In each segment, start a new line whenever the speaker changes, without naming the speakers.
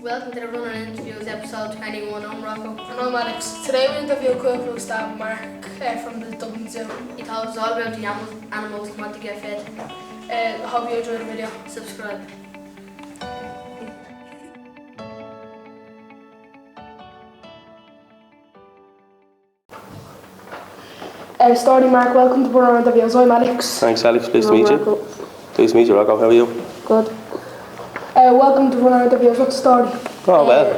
Welcome to the Running Interviews episode 21. I'm Rocco.
And I'm Alex. Today we interview pupil staff Mark from the Dublin Zoo.
He told us all about the animals and what to get fed.
I hope you enjoyed the video.
Subscribe.
Starting Mark, welcome to Running Interviews. I'm Alex.
Thanks, Alex. Pleased to meet you. Pleased to meet you, Rocco. How are you?
Good. Welcome to Running Interviews. What's the story?
Oh, well.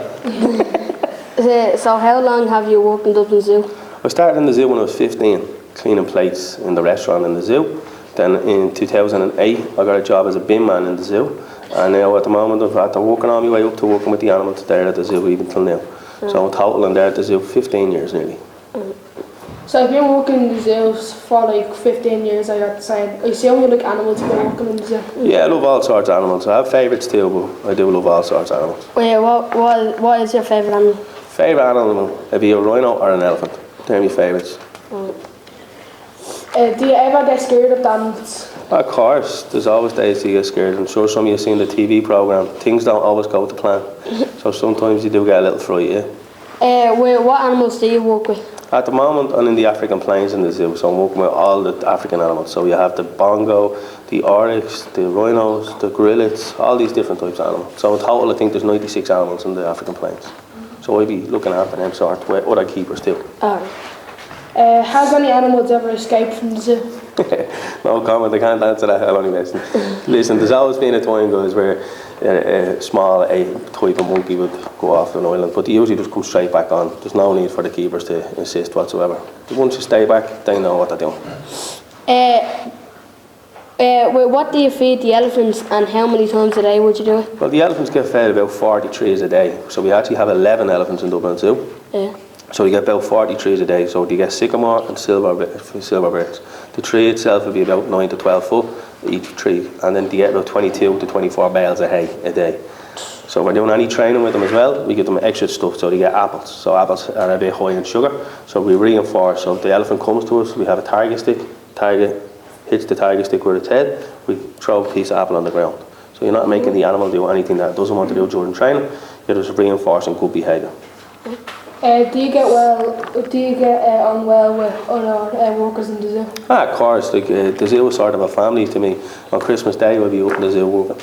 So how long have you worked in Dublin Zoo?
I started in the zoo when I was 15, cleaning plates in the restaurant in the zoo. Then in 2008, I got a job as a bin man in the zoo. And now at the moment, I've had to working on my way up to working with the animals there at the zoo even till now. So I'm total in there at the zoo 15 years nearly.
So I've been working in the zoos for like 15 years, I got to say. I assume you like animals when you're working in the zoo?
Yeah, I love all sorts of animals. I have favourites too, but I do love all sorts of animals.
Wait, what is your favourite animal?
Favourite animal would be a rhino or an elephant. They're my favourites.
Do you ever get scared of animals?
Of course, there's always days you get scared. I'm sure some of you have seen the TV programme. Things don't always go to plan. So sometimes you do get a little fright, yeah.
What animals do you work with?
At the moment, I'm in the African plains in the zoo, so I'm working with all the African animals. So you have the bongo, the oryx, the rhinos, the gorillas, all these different types of animals. So in total, I think there's 96 animals in the African plains. So I'd be looking after them sort with other keepers too.
Alright. Has any animals ever escaped from the zoo?
No comment, I can't answer that. I'll only listen. Listen, there's always been a time, guys, where a small type of monkey would go off an island, but they usually just come straight back on. There's no need for the keepers to assist whatsoever. Once you stay back, they know what they're doing.
What do you feed the elephants and how many times a day would you do it?
Well, the elephants get fed about 40 trees a day. So we actually have 11 elephants in Dublin Zoo.
Yeah.
So you get about 40 trees a day. So you get sycamore and silver birds. The tree itself will be about 9 to 12 foot each tree, and then they get about 22 to 24 bales of hay a day. So we're doing any training with them as well. We give them extra stuff, so they get apples. So apples are a bit high in sugar, so we reinforce. So if the elephant comes to us, we have a target stick. Target hits the target stick with its head. We throw a piece of apple on the ground. So you're not making the animal do anything that it doesn't want to do during training. You're just reinforcing good behaviour.
Do you get on well with other workers in the zoo?
Of course, like, the zoo is sort of a family to me. On Christmas Day, we'll be up in the zoo working.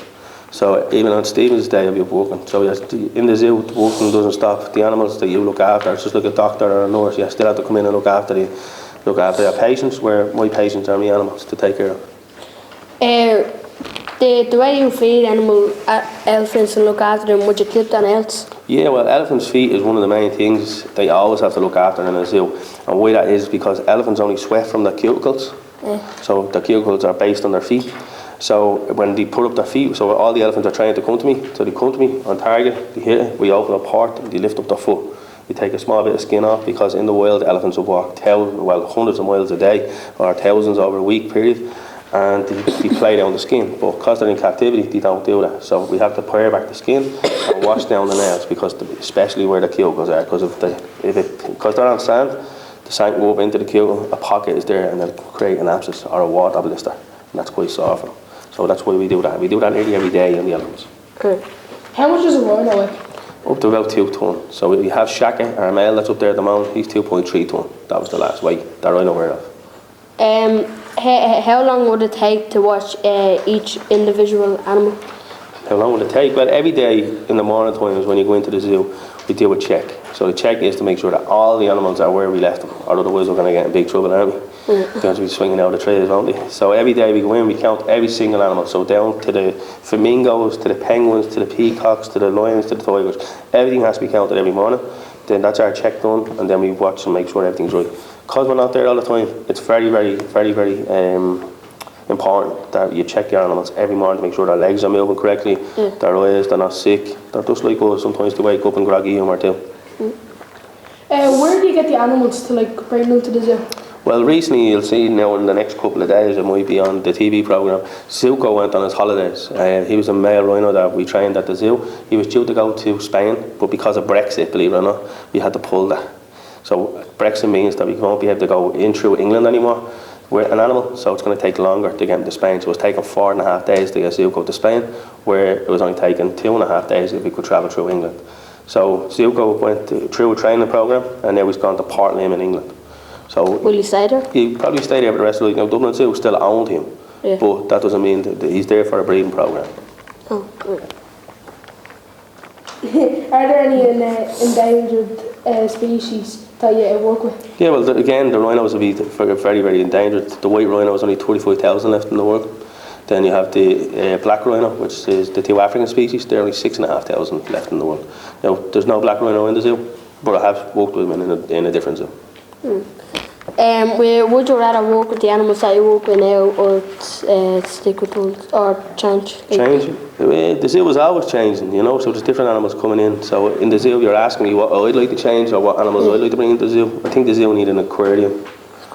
So even on Stephen's Day, I'll be up working. So in the zoo, working doesn't stop. The animals that you look after, it's just like a doctor or a nurse. You still have to come in and look after your patients, where my patients are my animals to take care of.
The way you feed elephants and look after them, would you clip their nails?
Yeah, well, elephants' feet is one of the main things they always have to look after in a zoo. And why that is because elephants only sweat from their cuticles. Yeah. So their cuticles are based on their feet. So when they put up their feet, so all the elephants are trained to come to me. So they come to me on target, they hit it, we open a port, and they lift up their foot. We take a small bit of skin off because in the wild, elephants will walk hundreds of miles a day or thousands over a week period. And they play down the skin, but because they're in captivity, they don't do that. So we have to pare back the skin and wash down the nails, because especially where the cuticles are, because they're on sand, the sand will go up into the cuticle, a pocket is there, and they'll create an abscess or a water blister, and that's quite sore for them. So that's why we do that. We do that nearly every day in the elephants.
Okay. How much is a rhino weigh?
Up to about 2 tonnes. So we have Shaka, our male that's up there at the moment, he's 2.3 tonne. That was the last weight that I know where of.
How long would it take to watch each individual animal?
How long will it take? Well, every day in the morning times when you go into the zoo, we do a check. So the check is to make sure that all the animals are where we left them, or otherwise we're going to get in big trouble, aren't we? They're going to be swinging out of the trees, won't they? So every day we go in, we count every single animal. So down to the flamingos, to the penguins, to the peacocks, to the lions, to the tigers. Everything has to be counted every morning. Then that's our check done, and then we watch and make sure everything's right. Because we're not there all the time, it's very, very, very, very important that you check your animals every morning to make sure their legs are moving correctly, their eyes, they're not sick. They're just like us, sometimes they wake up in groggy humour too.
Where do you get the animals to bring them to the zoo?
Well, recently you'll see now in the next couple of days, it might be on the TV programme, Zuko went on his holidays. He was a male rhino that we trained at the zoo. He was due to go to Spain, but because of Brexit, believe it or not, we had to pull that. So Brexit means that we won't be able to go in through England anymore. with an animal, so it's going to take longer to get him to Spain. So it was taking 4.5 days to get Zuko to Spain, where it was only taking 2.5 days if he could travel through England. So Zuko went through a training program, and now he's gone to Portland in England. So
will he stay there?
He'll probably stay there for the rest of the week. Now Dublin Zoo still owned him, but that doesn't mean that he's there for a breeding program.
Oh, good.
Are there any endangered species that you work with?
Yeah, well, again, the rhinos will be very, very endangered. The white rhino is only 35,000 left in the world. Then you have the black rhino, which is the 2 African species. There are only 6,500 left in the world. Now, there's no black rhino in the zoo, but I have worked with them in a different zoo.
Would you rather work with the animals that you work with now, or stick with those, or change?
Change? The zoo is always changing, you know, so there's different animals coming in. So in the zoo, you're asking me what I'd like to change or what animals I'd like to bring into the zoo. I think the zoo need an aquarium,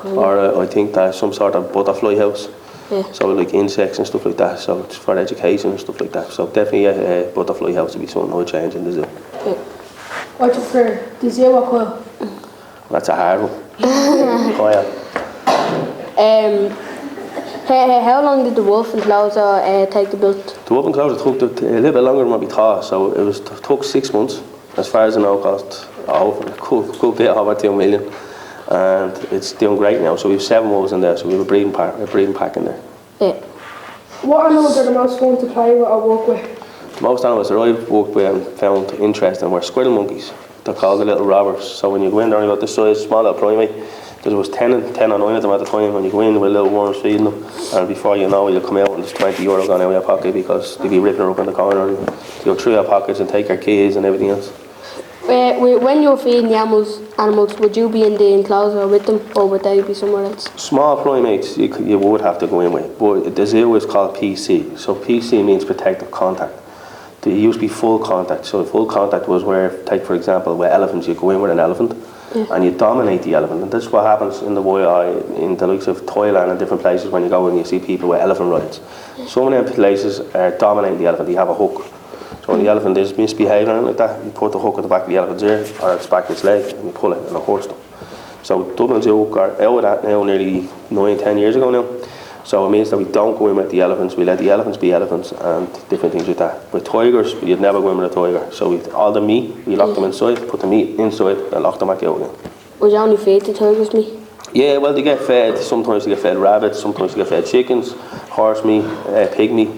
or I think that some sort of butterfly house. Yeah. So like insects and stuff like that, so it's for education and stuff like that. So definitely a butterfly house would be something I would change in the zoo.
Yeah. What do you prefer, the zoo or coil?
That's a hard one. Coil.
How long did the wolf enclosure take to build?
The wolf enclosure took a little bit longer than what we thought, so it took 6 months. As far as I know, it cost could be over 2 million. And it's doing great now. So we have 7 wolves in there, so we have a breeding pack in there.
Yeah.
What animals are the most fun to play with or work with?
Most animals that I've worked with and found interesting were squirrel monkeys. They're called the little robbers. So when you go in there, only about this size, small little primate. There was 10 or 9 of them at the time. When you go in with little worms feeding them, and before you know it, you'll come out and there's €20 gone out of your pocket because they'll be ripping her up in the corner. And you'll through your pockets and take your keys and everything else.
When you're feeding the animals, would you be in the enclosure with them, or would they be somewhere else?
Small primates you would have to go in with, but the zoo is called PC. So PC means protective contact. It used to be full contact. So full contact was where, take for example, with elephants, you go in with an elephant and you dominate the elephant. And that's what happens in the wild, in the likes of Thailand and different places when you go and you see people with elephant rides. Some of them places are dominating the elephant. You have a hook. So when the elephant is misbehaving like that, you put the hook at the back of the elephant's ear or its back of its leg and you pull it and it hurts them. So Dublin Zoo got out of that now nearly 9-10 years ago now. So it means that we don't go in with the elephants, we let the elephants be elephants and different things like that. With tigers, you'd never go in with a tiger. So all the meat, we lock them inside, put the meat inside and lock them back out again.
Would you only feed the tigers meat?
Yeah, well they get fed, sometimes they get fed rabbits, sometimes they get fed chickens, horse meat, pig meat.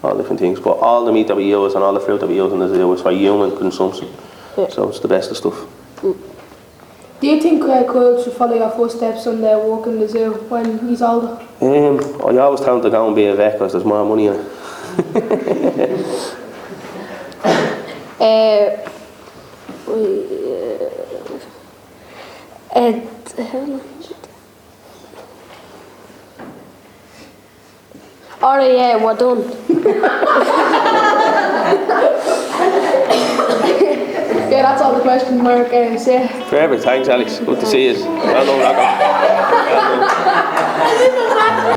All different things, but all the meat that we use and all the fruit that we use in the zoo is for human consumption. Yeah. So it's the best of stuff.
Do you think Kyle should follow your footsteps and work in the zoo when he's older?
I always tell him to go and be a vet because there's more money in it.
Alright, yeah, we're done.
Yeah, that's all the questions, Mark.
Perfect, thanks Alex. Good to see you. Well done, Rocco.